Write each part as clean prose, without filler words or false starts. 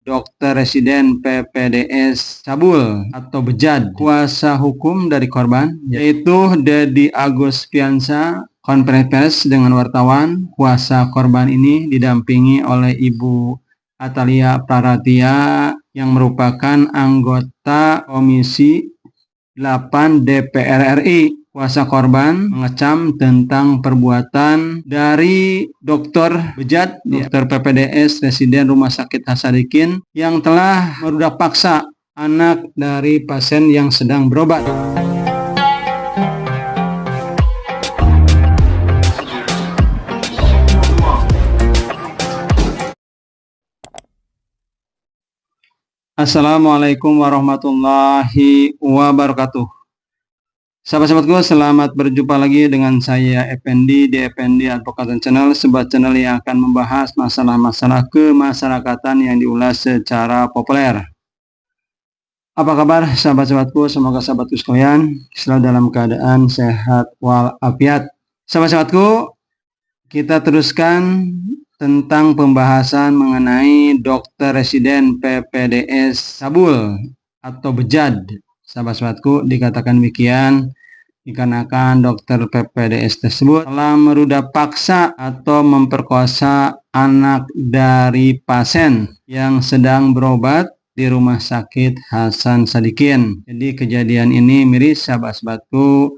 Dokter Residen PPDS cabul atau bejat. Kuasa hukum dari korban yaitu Dedi Aguspiansa konferensi pers dengan wartawan. Kuasa korban ini didampingi oleh Ibu Atalia Praratia yang merupakan anggota Komisi 8 DPR RI. Kuasa korban mengecam tentang perbuatan dari dokter bejat, dokter PPDS Residen Rumah Sakit Hasanuddin yang telah merudak paksa anak dari pasien yang sedang berobat. Assalamualaikum warahmatullahi wabarakatuh. Sahabat-sahabatku, selamat berjumpa lagi dengan saya Effendi di Effendi Advokat Channel, sebuah channel yang akan membahas masalah-masalah kemasyarakatan yang diulas secara populer. Apa kabar sahabat-sahabatku? Semoga sahabatku sekalian selalu dalam keadaan sehat walafiat. Sahabat-sahabatku, kita teruskan tentang pembahasan mengenai dokter residen PPDS cabul atau bejat. Sahabat-sahabatku, dikatakan demikian dikarenakan dokter PPDS tersebut telah merudak paksa atau memperkosa anak dari pasien yang sedang berobat di Rumah Sakit Hasanuddin. Jadi kejadian ini miris sahabat-sahabatku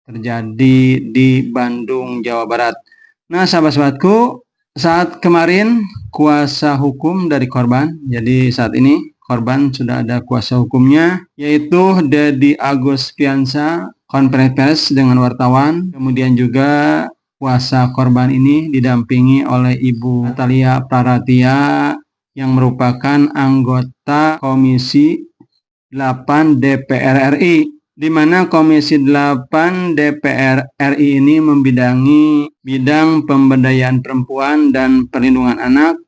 terjadi di Bandung, Jawa Barat. Nah sahabat-sahabatku, saat kemarin kuasa hukum dari korban, jadi saat ini korban sudah ada kuasa hukumnya, yaitu Dedi Aguspiansa konferensi pers dengan wartawan. Kemudian juga kuasa korban ini didampingi oleh Ibu Atalia Praratia yang merupakan anggota Komisi 8 DPR RI, di mana Komisi 8 DPR RI ini membidangi bidang pemberdayaan perempuan dan perlindungan anak,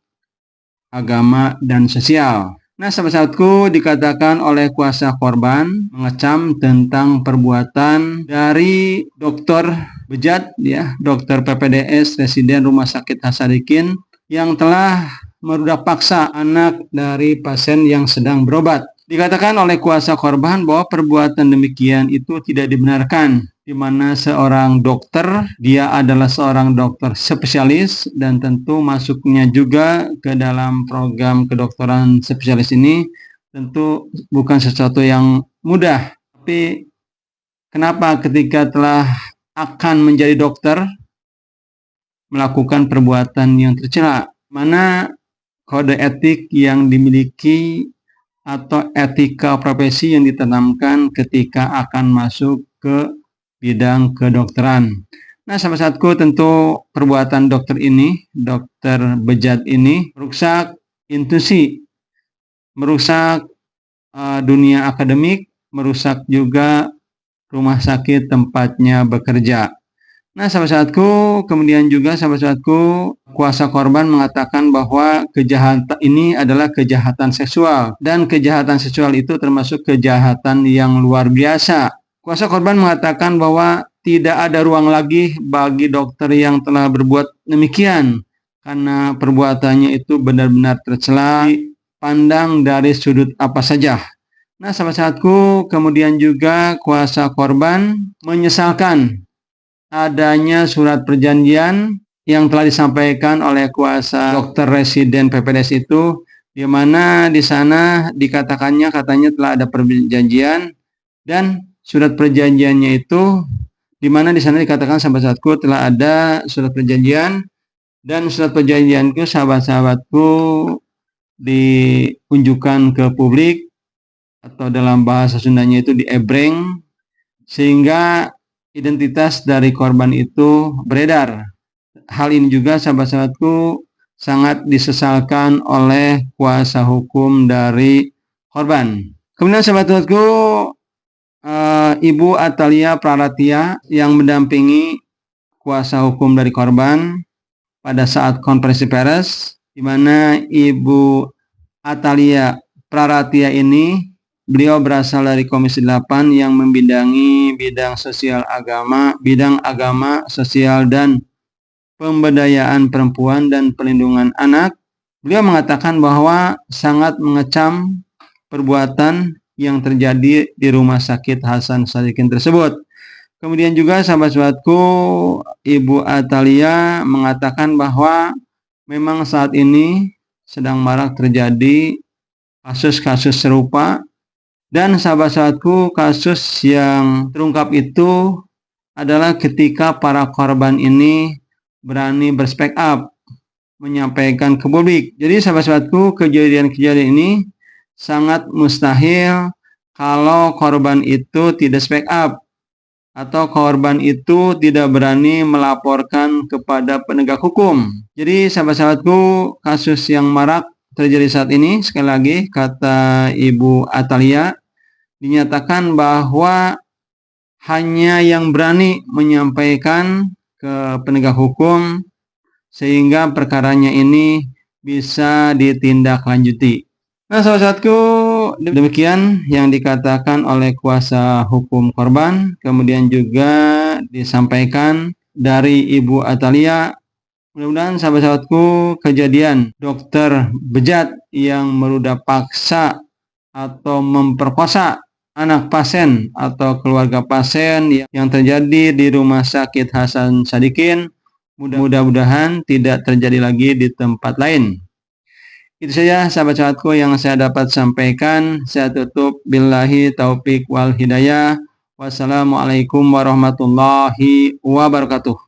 agama, dan sosial. Nah, sahabat-sahabatku, dikatakan oleh kuasa korban mengecam tentang perbuatan dari dokter bejat, dokter PPDS Residen Rumah Sakit Hasanuddin yang telah merudak paksa anak dari pasien yang sedang berobat. Dikatakan oleh kuasa korban bahwa perbuatan demikian itu tidak dibenarkan, di mana seorang dokter, dia adalah seorang dokter spesialis dan tentu masuknya juga ke dalam program kedokteran spesialis ini tentu bukan sesuatu yang mudah. Tapi kenapa ketika telah akan menjadi dokter melakukan perbuatan yang tercela? Mana kode etik yang dimiliki atau etika profesi yang ditanamkan ketika akan masuk ke bidang kedokteran. Nah, sahabat-sahabatku, tentu perbuatan dokter ini, dokter bejat ini merusak institusi, merusak dunia akademik, merusak juga rumah sakit tempatnya bekerja. Nah, sahabat-sahabatku, kemudian juga sahabat-sahabatku, kuasa korban mengatakan bahwa kejahatan ini adalah kejahatan seksual, dan kejahatan seksual itu termasuk kejahatan yang luar biasa. Kuasa korban mengatakan bahwa tidak ada ruang lagi bagi dokter yang telah berbuat demikian, karena perbuatannya itu benar-benar tercela, pandang dari sudut apa saja. Nah, sahabat-sahabatku, kemudian juga kuasa korban menyesalkan adanya surat perjanjian yang telah disampaikan oleh kuasa dokter residen PPDS itu, di mana di sana katanya telah ada perjanjian, dan surat perjanjiannya itu di mana di sana dikatakan sahabat-sahabatku telah ada surat perjanjian, dan surat perjanjian itu sahabat-sahabatku diunjukkan ke publik atau dalam bahasa Sundanya itu diebreng, sehingga identitas dari korban itu beredar. Hal ini juga sahabat-sahabatku sangat disesalkan oleh kuasa hukum dari korban. Kemudian sahabat-sahabatku, Ibu Atalia Praratia yang mendampingi kuasa hukum dari korban pada saat konferensi pers, di mana Ibu Atalia Praratia ini, beliau berasal dari Komisi 8 yang membidangi bidang sosial agama, bidang agama, sosial, dan pemberdayaan perempuan dan perlindungan anak. Beliau mengatakan bahwa sangat mengecam perbuatan yang terjadi di rumah sakit Hasan Sadikin tersebut. Kemudian juga sahabat-sahabatku, Ibu Atalia mengatakan bahwa memang saat ini sedang marak terjadi kasus-kasus serupa, dan sahabat-sahabatku, kasus yang terungkap itu adalah ketika para korban ini berani berspek up, menyampaikan ke publik. Jadi sahabat-sahabatku, kejadian-kejadian ini sangat mustahil kalau korban itu tidak speak up atau korban itu tidak berani melaporkan kepada penegak hukum. Jadi sahabat-sahabatku, kasus yang marak terjadi saat ini, sekali lagi kata Ibu Atalia, dinyatakan bahwa hanya yang berani menyampaikan ke penegak hukum sehingga perkaranya ini bisa ditindaklanjuti. Nah, sahabat-sahabatku, demikian yang dikatakan oleh kuasa hukum korban, kemudian juga disampaikan dari Ibu Atalia. Mudah-mudahan sahabat-sahabatku, kejadian dokter bejat yang merudah paksa atau memperkosa anak pasien atau keluarga pasien yang terjadi di Rumah Sakit Hasan Sadikin, mudah-mudahan tidak terjadi lagi di tempat lain. Itu saja sahabat-sahabatku yang saya dapat sampaikan. Saya tutup billahi taufik wal hidayah. Wassalamualaikum warahmatullahi wabarakatuh.